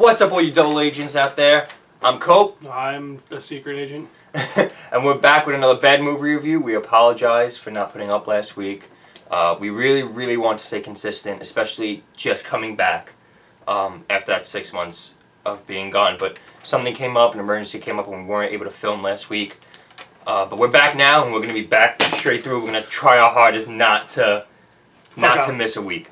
What's up, all you double agents out there? I'm Cope. I'm a secret agent. And we're back with another bad movie review. We apologize for not putting up last week. We really want to stay consistent, especially just coming back after that 6 months of being gone. But something came up, an emergency came up, and we weren't able to film last week. But we're back now, and we're going to be back straight through. We're going to try our hardest not to miss a week.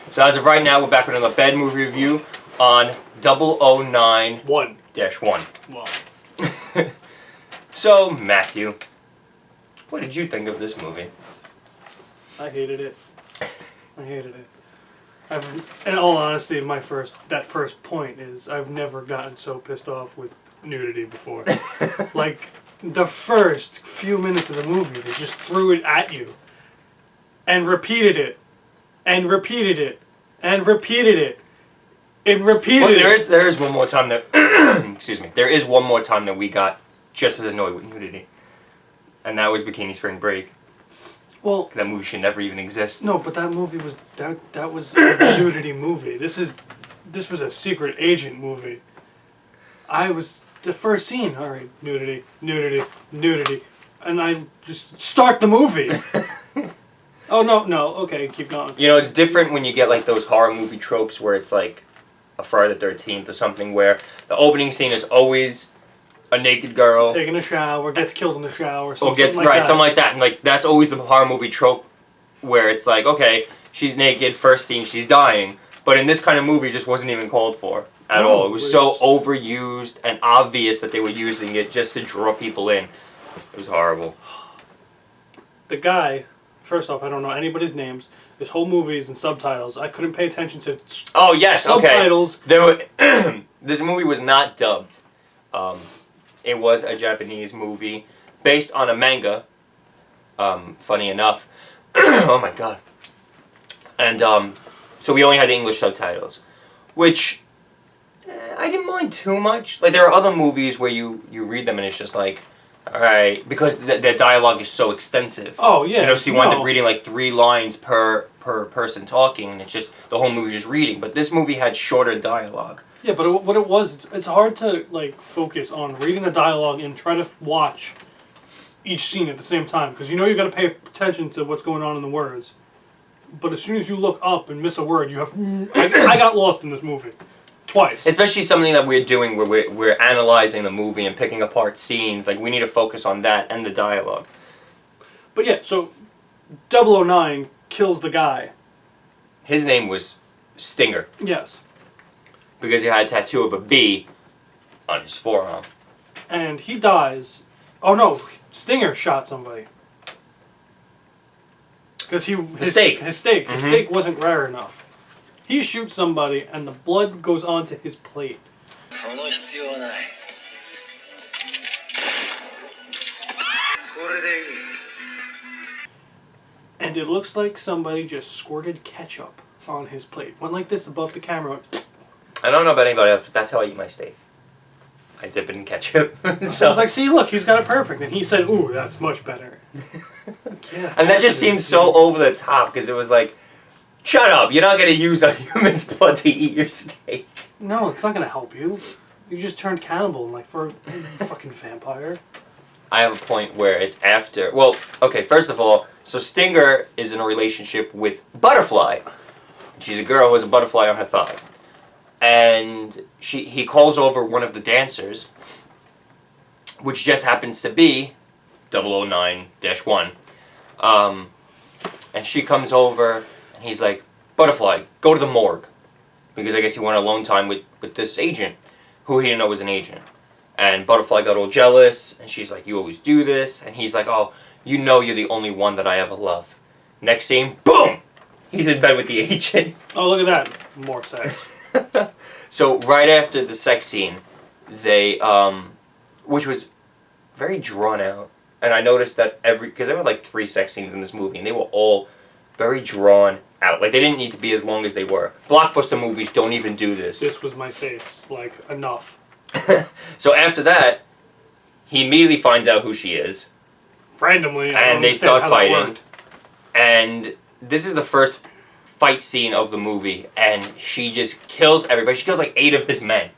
So as of right now, we're back with another bad movie review on 009-1. Wow. So, Matthew, what did you think of this movie? I hated it. In all honesty, that first point is I've never gotten so pissed off with nudity before. Like, the first few minutes of the movie, they just threw it at you. And repeated it. And repeated it. And repeated it. And repeated it. There is one more time that excuse me. There is one more time that we got just as annoyed with nudity. And that was Bikini Spring Break. Well, that movie should never even exist. No, but that movie was that was a nudity movie. This was a secret agent movie. The first scene, all right, nudity, and I just start the movie. Oh no, okay, keep going. You know, it's different when you get like those horror movie tropes where it's like a Friday the 13th or something, where the opening scene is always a naked girl taking a shower, gets killed in the shower, something like that. And like that's always the horror movie trope where it's like, okay, she's naked, first scene she's dying, but in this kind of movie it just wasn't even called for at all. It was so overused and obvious that they were using it just to draw people in. It was horrible. The guy, first off, I don't know anybody's names. This whole movie is in subtitles. I couldn't pay attention to subtitles. Okay. This movie was not dubbed. It was a Japanese movie based on a manga. Funny enough. Oh my god. And so we only had the English subtitles, which I didn't mind too much. Like there are other movies where you read them and it's just like, all right, because their dialogue is so extensive. Oh yeah. You know, so you wind up reading like 3 lines per person talking, and it's just the whole movie just reading. But this movie had shorter dialogue. Yeah, but what it was, it's hard to like focus on reading the dialogue and try to watch each scene at the same time, because you know you got to pay attention to what's going on in the words. But as soon as you look up and miss a word, you have. I got lost in this movie. Twice. Especially something that we're doing where we're analyzing the movie and picking apart scenes. Like, we need to focus on that and the dialogue. But yeah, so 009 kills the guy. His name was Stinger. Yes. Because he had a tattoo of a B on his forearm. And he dies. Oh no, Stinger shot somebody. Because his steak wasn't rare enough. He shoots somebody, and the blood goes onto his plate. And it looks like somebody just squirted ketchup on his plate. Went like this above the camera. I don't know about anybody else, but that's how I eat my steak. I dip it in ketchup. So I was like, see, look, he's got it perfect. And he said, ooh, that's much better. Yeah, and that just seemed so over the top, because it was like, shut up, you're not going to use a human's blood to eat your steak. No, it's not going to help you. You just turned cannibal, like, for a fucking vampire. I have a point where it's after... Well, okay, first of all, so Stinger is in a relationship with Butterfly. She's a girl who has a butterfly on her thigh. And he calls over one of the dancers, which just happens to be 009-1. And she comes over... He's like, Butterfly, go to the morgue. Because I guess he wanted alone time with this agent, who he didn't know was an agent. And Butterfly got all jealous, and she's like, you always do this. And he's like, oh, you know you're the only one that I ever love. Next scene, boom! He's in bed with the agent. Oh, look at that. More sex. So right after the sex scene, they, which was very drawn out. And I noticed that because there were like 3 sex scenes in this movie, and they were all very drawn out. Like, they didn't need to be as long as they were. Blockbuster movies don't even do this. This was my face. Like, enough. So after that, he immediately finds out who she is. Randomly. And they start fighting. And this is the first fight scene of the movie, and she just kills everybody. She kills like 8 of his men.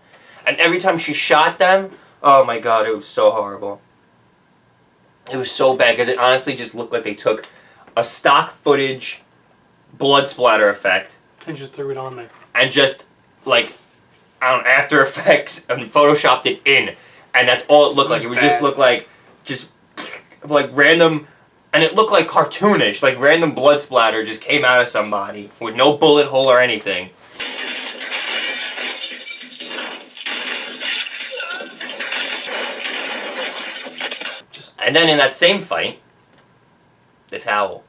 And every time she shot them, oh my god, it was so horrible. It was so bad, because it honestly just looked like they took a stock footage blood splatter effect And just threw it on there. and just, like, I don't know, After Effects and photoshopped it in. And that's all it looked like. It would just look like, just, like, random, and it looked like cartoonish, like random blood splatter just came out of somebody with no bullet hole or anything. And then in that same fight, the towel.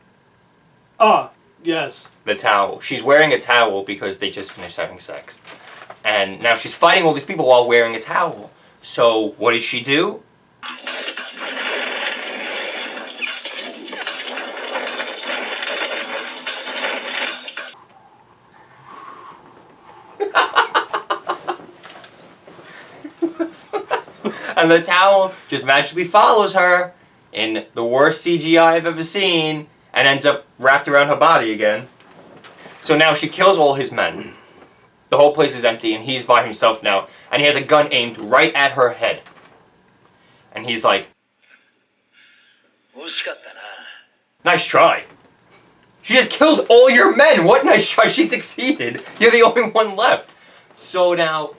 Ah, yes. The towel. She's wearing a towel because they just finished having sex. And now she's fighting all these people while wearing a towel. So what does she do? And the towel just magically follows her in the worst CGI I've ever seen and ends up wrapped around her body again. So now she kills all his men. The whole place is empty and he's by himself now. And he has a gun aimed right at her head. And he's like, nice try. She just killed all your men. What nice try. She succeeded. You're the only one left. So now,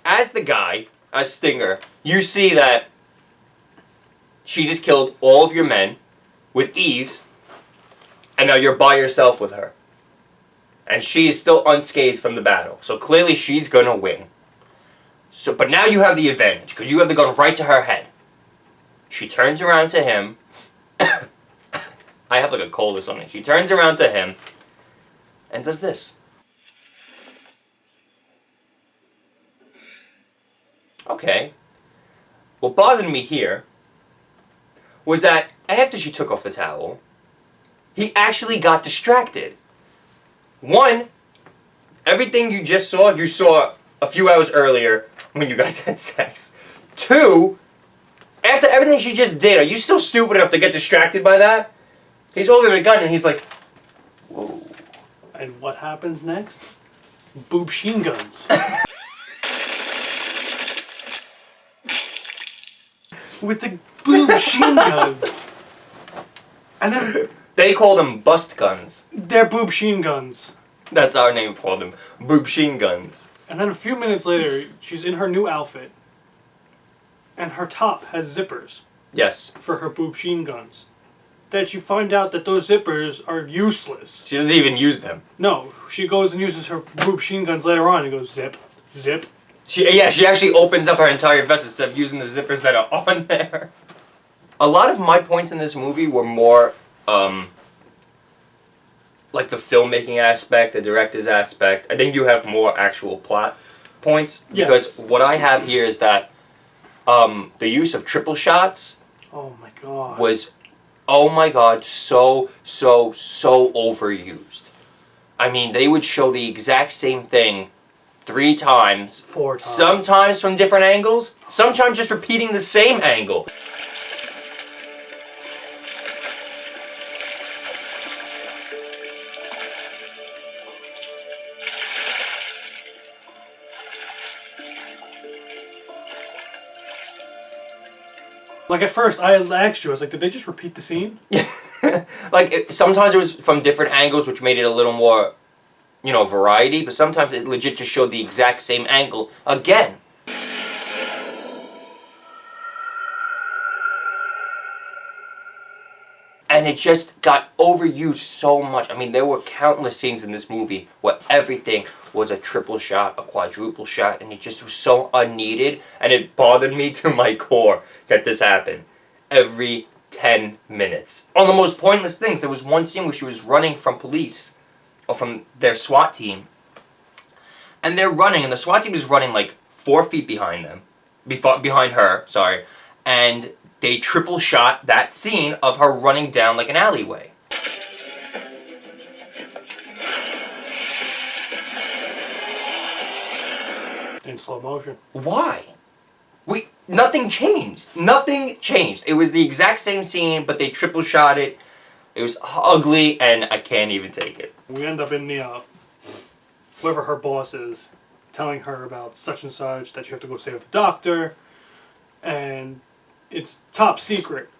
as the guy, as Stinger, you see that she just killed all of your men with ease, and now you're by yourself with her. And she's still unscathed from the battle. So clearly she's gonna win. So, but now you have the advantage, because you have the gun right to her head. She turns around to him. I have like a cold or something. She turns around to him and does this. Okay. What bothered me here was that after she took off the towel, he actually got distracted. One, everything you just saw, you saw a few hours earlier when you guys had sex. Two, after everything she just did, are you still stupid enough to get distracted by that? He's holding a gun and he's like, whoa. And what happens next? Boob sheen guns. With the boob sheen guns. And then They call them bust guns. they're boob sheen guns. That's our name for them. Boob sheen guns. And then a few minutes later, she's in her new outfit. And her top has zippers Yes. for her boob sheen guns. That you find out that those zippers are useless. She doesn't even use them. No, she goes and uses her boob sheen guns later on and goes zip, zip. She actually opens up her entire vest instead of using the zippers that are on there. A lot of my points in this movie were more, like the filmmaking aspect, the director's aspect. I think you have more actual plot points. Yes. Because what I have here is that the use of triple shots Oh my god. was, oh my god, so overused. I mean, they would show the exact same thing 3 times. 4 times. Sometimes from different angles. Sometimes just repeating the same angle. Like at first, I asked you, I was like, did they just repeat the scene? Like, sometimes it was from different angles, which made it a little more, you know, variety. But sometimes it legit just showed the exact same angle again. And it just got overused so much. I mean, there were countless scenes in this movie where everything was a triple shot, a quadruple shot, and it just was so unneeded. And it bothered me to my core that this happened every 10 minutes. On the most pointless things. There was one scene where she was running from police, or from their SWAT team. And they're running, and the SWAT team is running like 4 feet behind them. Behind her, sorry. And they triple shot that scene of her running down like an alleyway. In slow motion. Why? Nothing changed. Nothing changed. It was the exact same scene, but they triple shot it. It was ugly, and I can't even take it. We end up in the whoever her boss is telling her about such and such, that you have to go save the doctor, and it's top secret.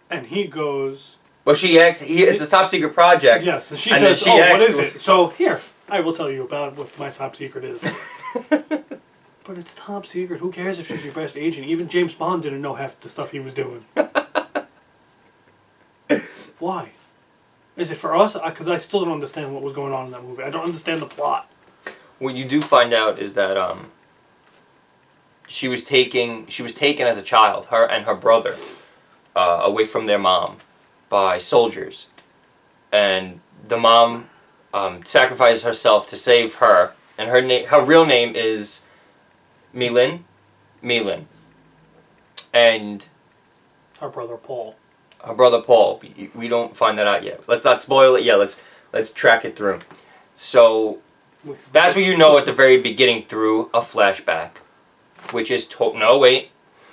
And he goes... Well, she asks, it's a top secret project. Yes, and she and says, she what is it? So, here, I will tell you about what my top secret is. But it's top secret. Who cares if she's your best agent? Even James Bond didn't know half the stuff he was doing. Why? Is it for us? Because I still don't understand what was going on in that movie. I don't understand the plot. What you do find out is that she was taken as a child, her and her brother, away from their mom by soldiers, and the mom sacrifices herself to save her, and her real name is Milin, and Her brother Paul. Her brother Paul. We don't find that out yet. Let's not spoil it. Yeah, let's track it through. So that's what you know at the very beginning through a flashback, which is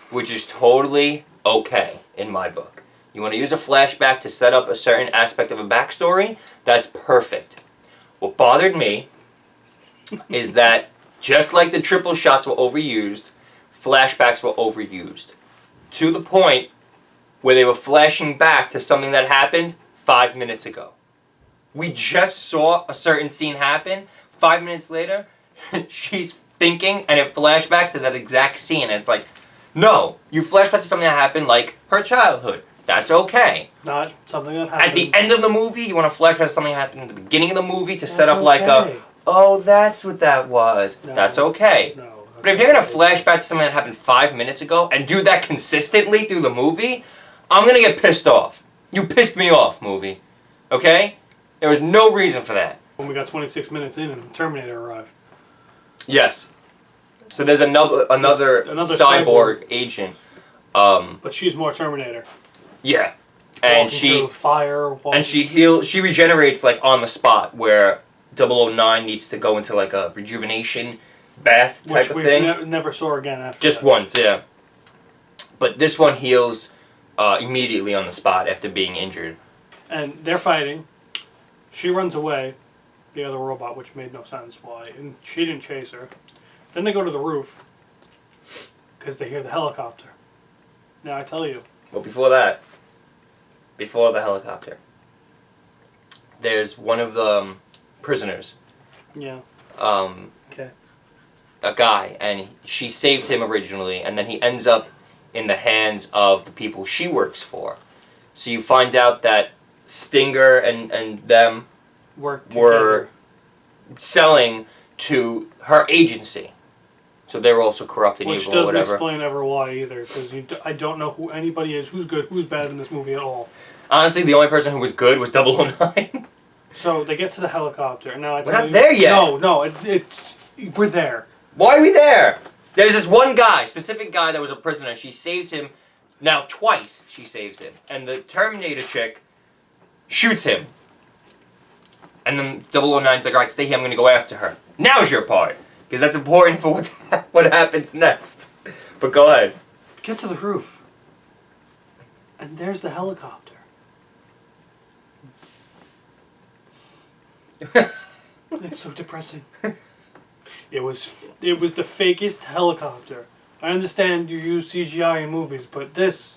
which is totally okay in my book. You want to use a flashback to set up a certain aspect of a backstory? That's perfect. What bothered me is that just like the triple shots were overused, flashbacks were overused. To the point where they were flashing back to something that happened 5 minutes ago. We just saw a certain scene happen. 5 minutes later, she's thinking, and it flashbacks to that exact scene. And it's like, no, you flashback to something that happened like her childhood. That's okay. Not something that happened. At the end of the movie, you want to flashback to something that happened at the beginning of the movie to set up okay. like oh, that's what that was. No. That's okay. No. But if you're going to flashback to something that happened 5 minutes ago and do that consistently through the movie, I'm going to get pissed off. You pissed me off, movie. Okay? There was no reason for that. When we got 26 minutes in and Terminator arrived. Yes. So there's another cyborg agent. But she's more Terminator. Yeah. And Walking she through fire. She regenerates like on the spot, where 009 needs to go into like a rejuvenation bath type of thing. Which we never saw again after Just that. once, yeah. But this one heals immediately on the spot after being injured. And they're fighting. She runs away, the other robot, which made no sense why. And she didn't chase her. Then they go to the roof because they hear the helicopter. Now I tell you. Well, before the helicopter, there's one of the prisoners. Yeah. Okay. A guy, and she saved him originally, and then he ends up in the hands of the people she works for. So you find out that Stinger and them were selling to her agency. So they were also corrupt and evil or whatever. Which doesn't explain ever why either, because I don't know who anybody is, who's good, who's bad in this movie at all. Honestly, the only person who was good was 009. So they get to the helicopter, and now I tell We're not there yet. No, we're there. Why are we there? There's this one guy, specific guy that was a prisoner. She saves him. Now twice she saves him. And the Terminator chick shoots him. And then 009's like, alright, stay here, I'm going to go after her. Now's your part. Because that's important for what happens next. But go ahead. Get to the roof. And there's the helicopter. It's so depressing. It was the fakest helicopter. I understand you use CGI in movies, but it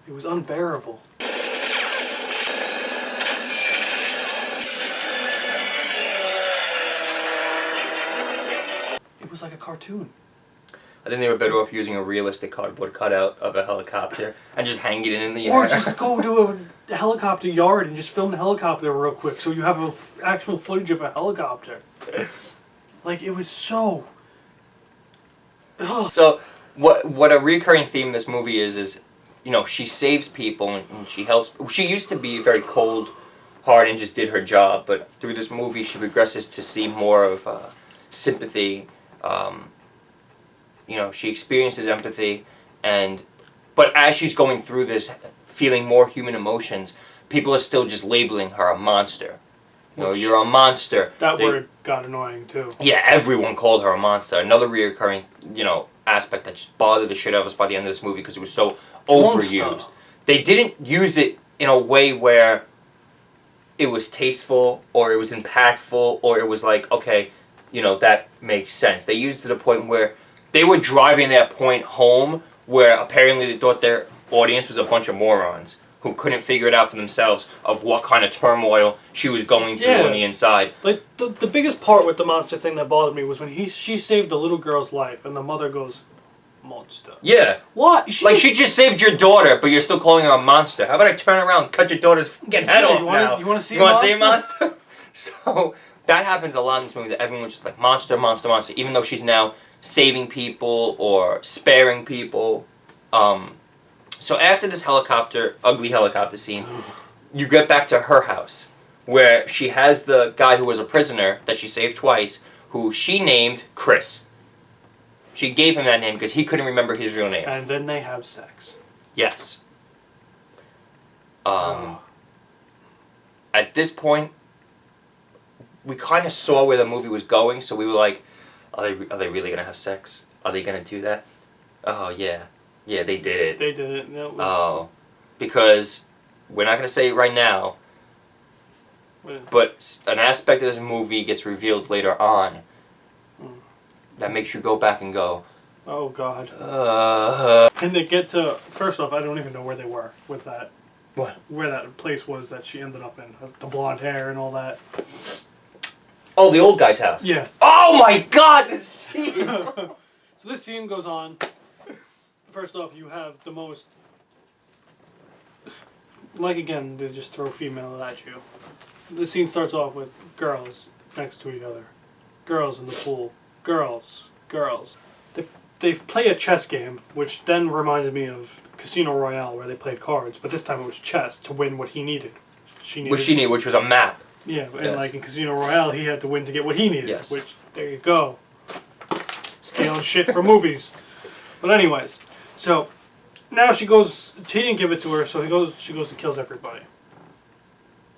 was unbearable. It was like a cartoon. I think they were better off using a realistic cardboard cutout of a helicopter and just hanging it in the air. Or just go to a helicopter yard and just film the helicopter real quick so you have actual footage of a helicopter. Like, it was so... Ugh. So, what a recurring theme in this movie is, you know, she saves people and she helps... She used to be very cold, hard, and just did her job, but through this movie she progresses to see more of sympathy. You know, she experiences empathy, but as she's going through this, feeling more human emotions, people are still just labeling her a monster. You know, you're a monster. That word got annoying, too. Yeah, everyone called her a monster. Another reoccurring, you know, aspect that just bothered the shit out of us by the end of this movie because it was so overused. Monster. They didn't use it in a way where it was tasteful or it was impactful or it was like, okay, that makes sense. They used it to the point where they were driving that point home where apparently they thought their audience was a bunch of morons who couldn't figure it out for themselves of what kind of turmoil she was going through on the inside. Like, the biggest part with the monster thing that bothered me was when she saved the little girl's life and the mother goes, monster. Yeah. What? She just saved your daughter, but you're still calling her a monster. How about I turn around and cut your daughter's fucking head off now? You want to see a monster? So, that happens a lot in this movie, that everyone's just like, monster, monster, monster, even though she's now saving people or sparing people. So after this ugly helicopter scene, you get back to her house, where she has the guy who was a prisoner that she saved twice, who she named Chris. She gave him that name because he couldn't remember his real name. And then they have sex. Yes. At this point, we kind of saw where the movie was going, so we were like, are they really going to have sex? Are they going to do that? Oh, yeah. Yeah, they did it. They did it. And it was... Oh. Because we're not going to say it right now, but an aspect of this movie gets revealed later on that makes you go back and go, oh, God. And they get to... First off, I don't even know where they were with that. What? Where that place was that she ended up in. The blonde hair and all that. Oh, the old guy's house. Yeah. Oh, my God, this scene! So this scene goes on. First off, you have the most... Like, again, they just throw female at you. The scene starts off with girls next to each other. Girls in the pool. Girls. They play a chess game, which then reminded me of Casino Royale, where they played cards, but this time it was chess to win what he needed. Which was a map. Yeah, and like in Casino Royale, he had to win to get what he needed. Yes. Which, there you go. Stealing shit from movies. But anyways, so now she didn't give it to her, so she goes and kills everybody.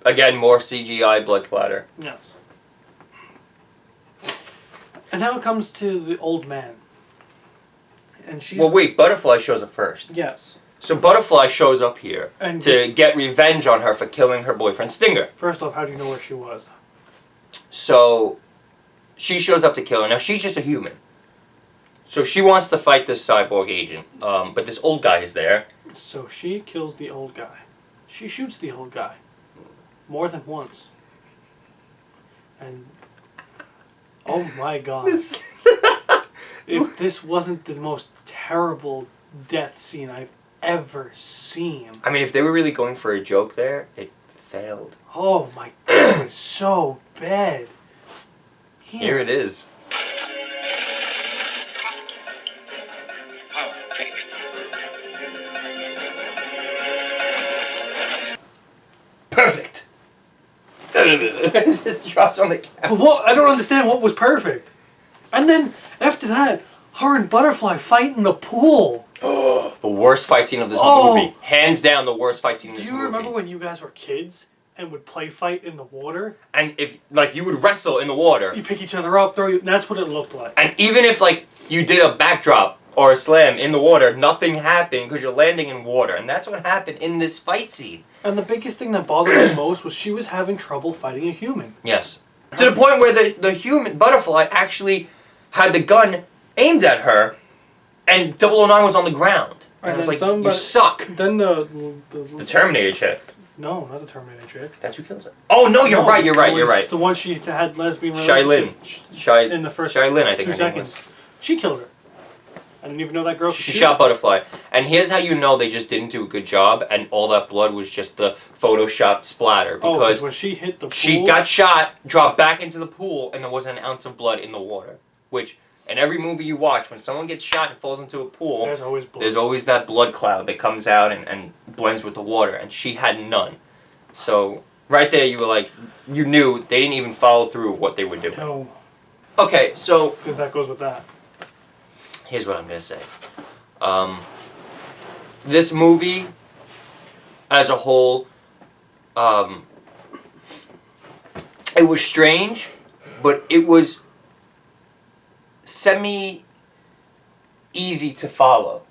Again, more CGI blood splatter. Yes. And now it comes to the old man. And she's... Well, wait, Butterfly shows up first. Yes. So Butterfly shows up here to get revenge on her for killing her boyfriend Stinger. First off, how do you know where she was? So, she shows up to kill her. Now, she's just a human. So she wants to fight this cyborg agent. But this old guy is there. So she kills the old guy. She shoots the old guy. More than once. And... oh my God. If this wasn't the most terrible death scene I've ever seen. I mean, if they were really going for a joke there, it failed. Oh my God, it was so bad. Here it is. Perfect. It just drops on the couch. But what? I don't understand what was perfect. And then, after that, her and Butterfly fight in the pool. The worst fight scene of this movie. Hands down, the worst fight scene of this movie. Do you remember when you guys were kids and would play fight in the water? And if, you would wrestle in the water. You pick each other up, that's what it looked like. And even if, you did a backdrop or a slam in the water, nothing happened because you're landing in water. And that's what happened in this fight scene. And the biggest thing that bothered me most was she was having trouble fighting a human. Yes. To the point where the human Butterfly actually had the gun aimed at her, and 009 was on the ground. And I was like, you suck. Then the Terminator chick. No, not the Terminator chick. That's who kills her. Oh, no, you're right. The one she had lesbian relationship. In the first Shailene, I think 2 her name was. seconds. She killed her. I didn't even know that girl could She shoot. shot Butterfly. And here's how you know they just didn't do a good job, and all that blood was just the photoshopped splatter. Because when she hit the pool... she got shot, dropped back into the pool, and there wasn't an ounce of blood in the water. Which, in every movie you watch, when someone gets shot and falls into a pool... There's always blood. There's always that blood cloud that comes out and blends with the water, and she had none. So, right there you were like, you knew they didn't even follow through what they were doing. No. Okay, so... Because that goes with that. Here's what I'm going to say. This movie, as a whole, it was strange, but it was semi-easy to follow.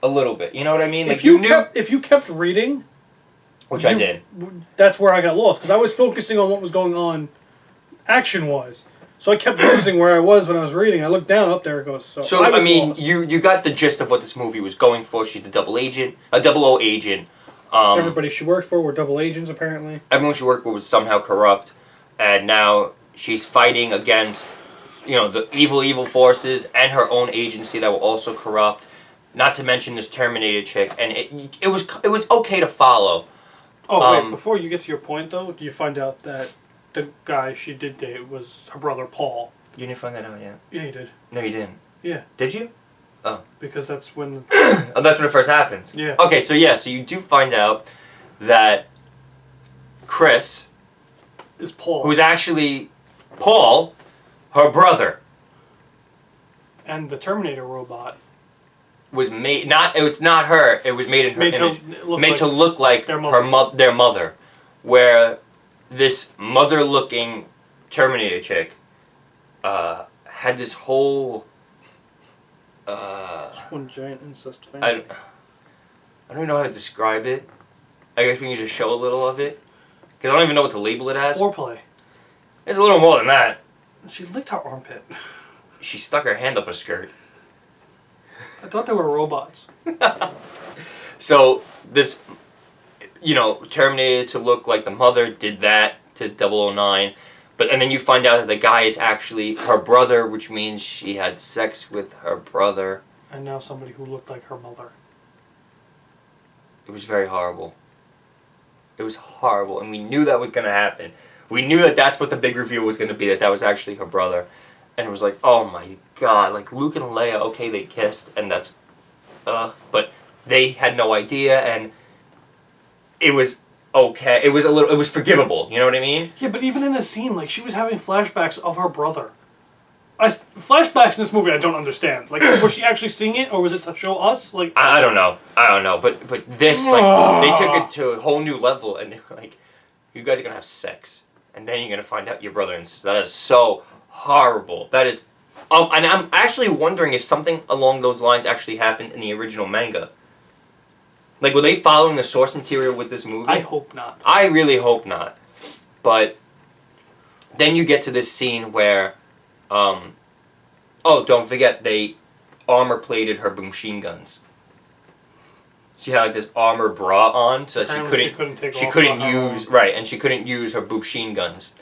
A little bit. You know what I mean? If you kept reading, Which I did. That's where I got lost because I was focusing on what was going on, action-wise. So I kept losing where I was when I was reading. I looked down, up there it goes. So I mean, lost. you got the gist of what this movie was going for. She's a double O agent. Everybody she worked for were double agents, apparently. Everyone she worked with was somehow corrupt, and now she's fighting against, the evil forces and her own agency that were also corrupt. Not to mention this Terminator chick, and it was okay to follow. Oh wait! Before you get to your point, though, do you find out that the guy she did date was her brother Paul? You didn't find that out yet? Yeah, you did. No, you didn't. Yeah. Did you? Oh. Because that's when... Oh, that's when it first happens? Yeah. Okay, so you do find out that Chris... is Paul. Who's actually Paul, her brother. And the Terminator robot... was made... It's not her, it was made in her image. To look like their mother. Where this mother-looking Terminator chick had this whole... one giant incest family. I don't know how to describe it. I guess we can just show a little of it. Because I don't even know what to label it as. Foreplay. It's a little more than that. She licked her armpit. She stuck her hand up a skirt. I thought they were robots. So, this, Terminator to look like the mother did that to 009. And then you find out that the guy is actually her brother, which means she had sex with her brother. And now somebody who looked like her mother. It was very horrible. It was horrible, and we knew that was going to happen. We knew that that's what the big reveal was going to be, that was actually her brother. And it was like, oh my god, like Luke and Leia, okay, they kissed, and that's, but they had no idea, and it was okay. It was forgivable, you know what I mean? Yeah, but even in the scene, like, she was having flashbacks of her brother. Flashbacks in this movie I don't understand. Like, was she actually seeing it, or was it to show us? Like, I don't know, but this, like, they took it to a whole new level, and they were like, you guys are gonna have sex, and then you're gonna find out your brother and sister. That is so horrible. That is, and I'm actually wondering if something along those lines actually happened in the original manga. Like, were they following the source material with this movie? I hope not. I really hope not. But then you get to this scene where, don't forget, they armor-plated her machine guns. She had like this armor bra on, so that she couldn't use her machine guns.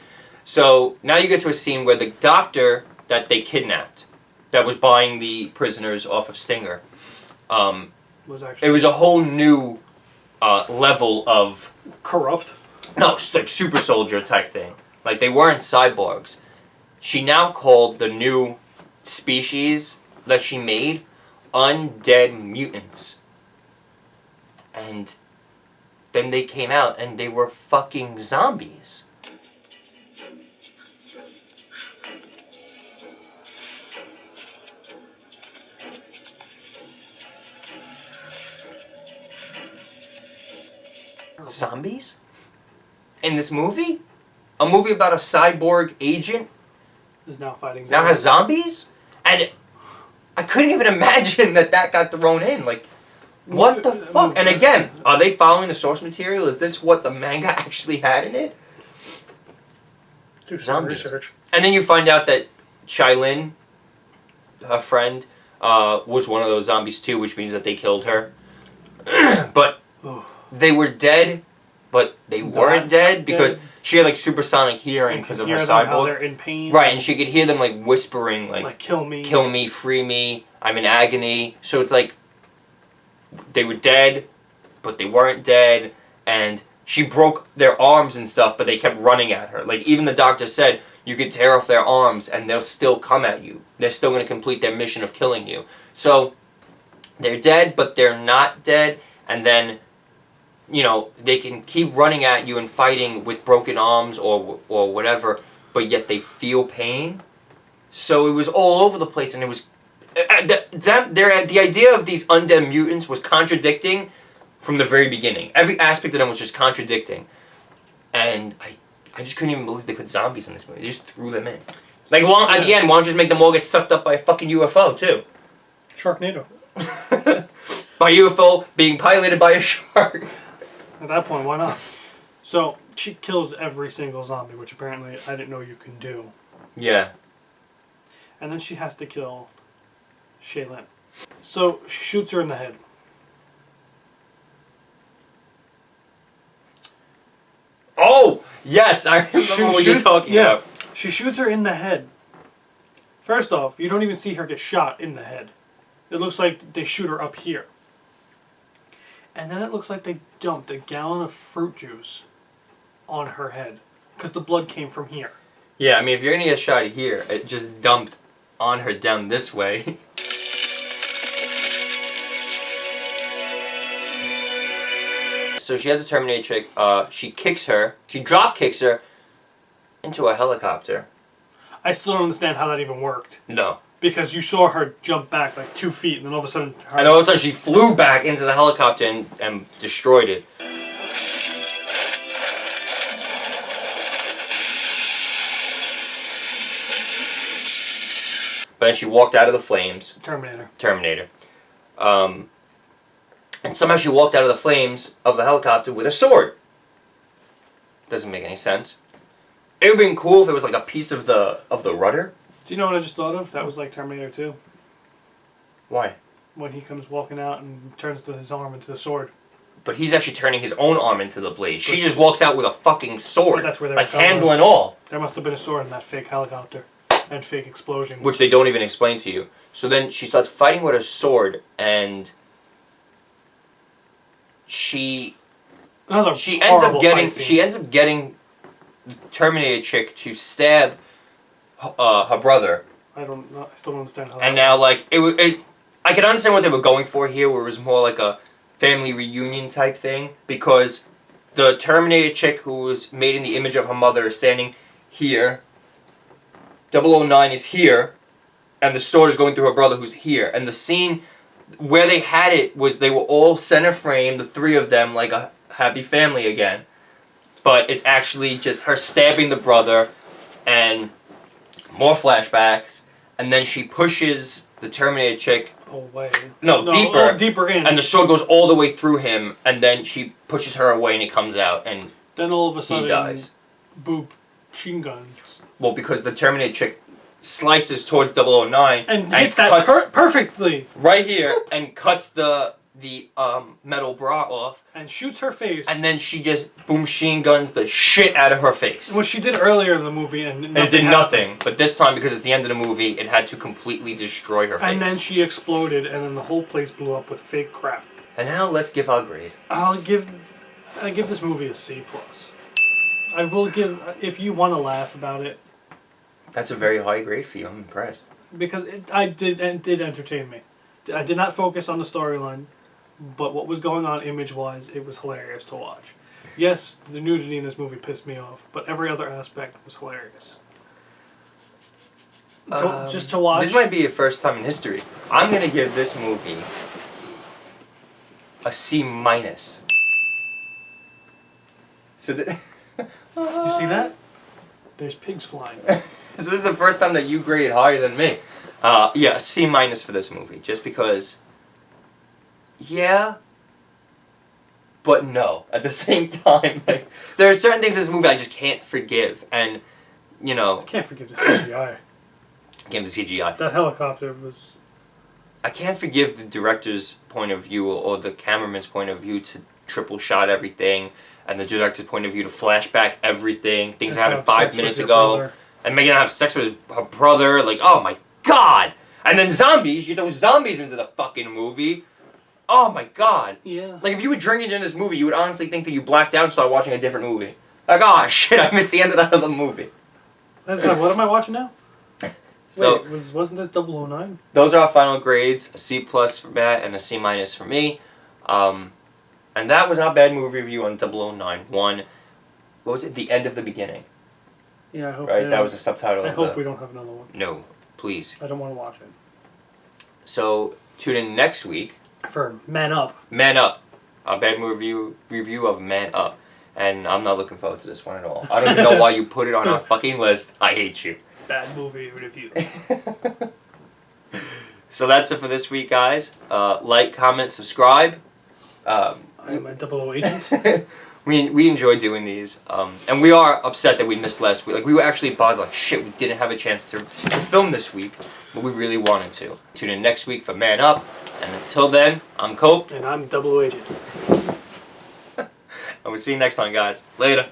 So now you get to a scene where the doctor that they kidnapped, that was buying the prisoners off of Stinger, it was a whole new level of corrupt. No, like super soldier type thing. Like they weren't cyborgs. She now called the new species that she made undead mutants. And then they came out and they were fucking zombies. Zombies? In this movie? A movie about a cyborg agent? Is now fighting zombies. Now has zombies? And I couldn't even imagine that got thrown in. Like, what the fuck? And again, are they following the source material? Is this what the manga actually had in it? Do some research. And then you find out that Shailin, her friend, was one of those zombies too, which means that they killed her. But they were dead, but they weren't dead because she had like supersonic hearing because of her cyborg. How they're in pain. Right, and she could hear them like whispering, like kill me, free me, I'm in agony. So it's like they were dead, but they weren't dead, and she broke their arms and stuff, but they kept running at her. Like even the doctor said, you could tear off their arms and they'll still come at you. They're still going to complete their mission of killing you. So they're dead, but they're not dead, and then they can keep running at you and fighting with broken arms or whatever, but yet they feel pain. So it was all over the place, and it was the idea of these undead mutants was contradicting from the very beginning. Every aspect of them was just contradicting, and I just couldn't even believe they put zombies in this movie. They just threw them in. Like, at the end, why don't you just make them all get sucked up by a fucking UFO too? Sharknado. By UFO being piloted by a shark. At that point, why not? So she kills every single zombie, which apparently I didn't know you can do. Yeah. And then she has to kill Shaylin. So she shoots her in the head. Oh, yes, I remember what you're talking about. She shoots her in the head. First off, you don't even see her get shot in the head. It looks like they shoot her up here. And then it looks like they dumped a gallon of fruit juice on her head. Because the blood came from here. Yeah, I mean, if you're going to get shot here, it just dumped on her down this way. So she has a Terminator chick. She kicks her. She drop kicks her into a helicopter. I still don't understand how that even worked. No. Because you saw her jump back like 2 feet, and then all of a sudden... And all of a sudden she flew back into the helicopter and destroyed it. But then she walked out of the flames. Terminator. And somehow she walked out of the flames of the helicopter with a sword. Doesn't make any sense. It would have been cool if it was like a piece of the rudder. Do you know what I just thought of? That was like Terminator 2. Why? When he comes walking out and turns his arm into the sword. But he's actually turning his own arm into the blade. She just walks out with a fucking sword. But that's where like handle and all. There must have been a sword in that fake helicopter. And fake explosion. Which they don't even explain to you. So then she starts fighting with a sword and she ends up getting the Terminator chick to stab her brother. I still don't understand how. And now, like I can understand what they were going for here, where it was more like a family reunion type thing, because the Terminator chick who was made in the image of her mother is standing here. 009 is here, and the sword is going through her brother who's here. And the scene where they had it was they were all center frame, the three of them, like a happy family again. But it's actually just her stabbing the brother, and more flashbacks, and then she pushes the Terminator chick away. No, deeper. Deeper in. And the sword goes all the way through him, and then she pushes her away, and it comes out, and then all of a sudden he dies. Boop, machine guns. Well, because the Terminator chick slices towards 009 and hits that perfectly right here and cuts the metal bra off and shoots her face, and then she just boom machine guns the shit out of her face. What she did earlier in the movie, and it did nothing. But this time, because it's the end of the movie, it had to completely destroy her face. And then she exploded, and then the whole place blew up with fake crap. And now let's give our grade. I give this movie a C+. I will give, if you want to laugh about it. That's a very high grade for you. I'm impressed. Because it did entertain me. I did not focus on the storyline, but what was going on image-wise, it was hilarious to watch. Yes, the nudity in this movie pissed me off, but every other aspect was hilarious. So, just to watch. This might be a first time in history. I'm gonna give this movie a C-. So you see that? There's pigs flying. So this is the first time that you graded higher than me. Yeah, C- for this movie. Just because, yeah, but no. At the same time, like, there are certain things in this movie I just can't forgive. And, you know... I can't forgive the CGI. Can't the CGI. That helicopter was... I can't forgive the director's point of view or the cameraman's point of view to triple shot everything, and the director's point of view to flashback everything, things that happened 5 minutes ago. Brother. And Megan have sex with her brother, like, oh my god! And then zombies, you throw zombies into the fucking movie. Oh my god. Yeah. Like, if you were drinking in this movie, you would honestly think that you blacked out and started watching a different movie. Like, oh shit, I missed the end of that other movie. That's like, what am I watching now? So, wait, wasn't this 009? Those are our final grades, a C+ for Matt and a C- for me. And that was our bad movie review on 009. What was it? The End of the Beginning. Yeah, I hope. Right, that was the subtitle. I hope we don't have another one. No, please. I don't want to watch it. So tune in next week for Man Up. Man Up, a bad movie review of Man Up, and I'm not looking forward to this one at all. I don't even know why you put it on our fucking list. I hate you. Bad movie review. So that's it for this week, guys. Like, comment, subscribe. I am a double O agent. we enjoy doing these, and we are upset that we missed last week. Like, we were actually bothered, like, shit, we didn't have a chance to film this week, but we really wanted to. Tune in next week for Man Up, and until then, I'm Cope. And I'm double O agent. And we'll see you next time, guys. Later.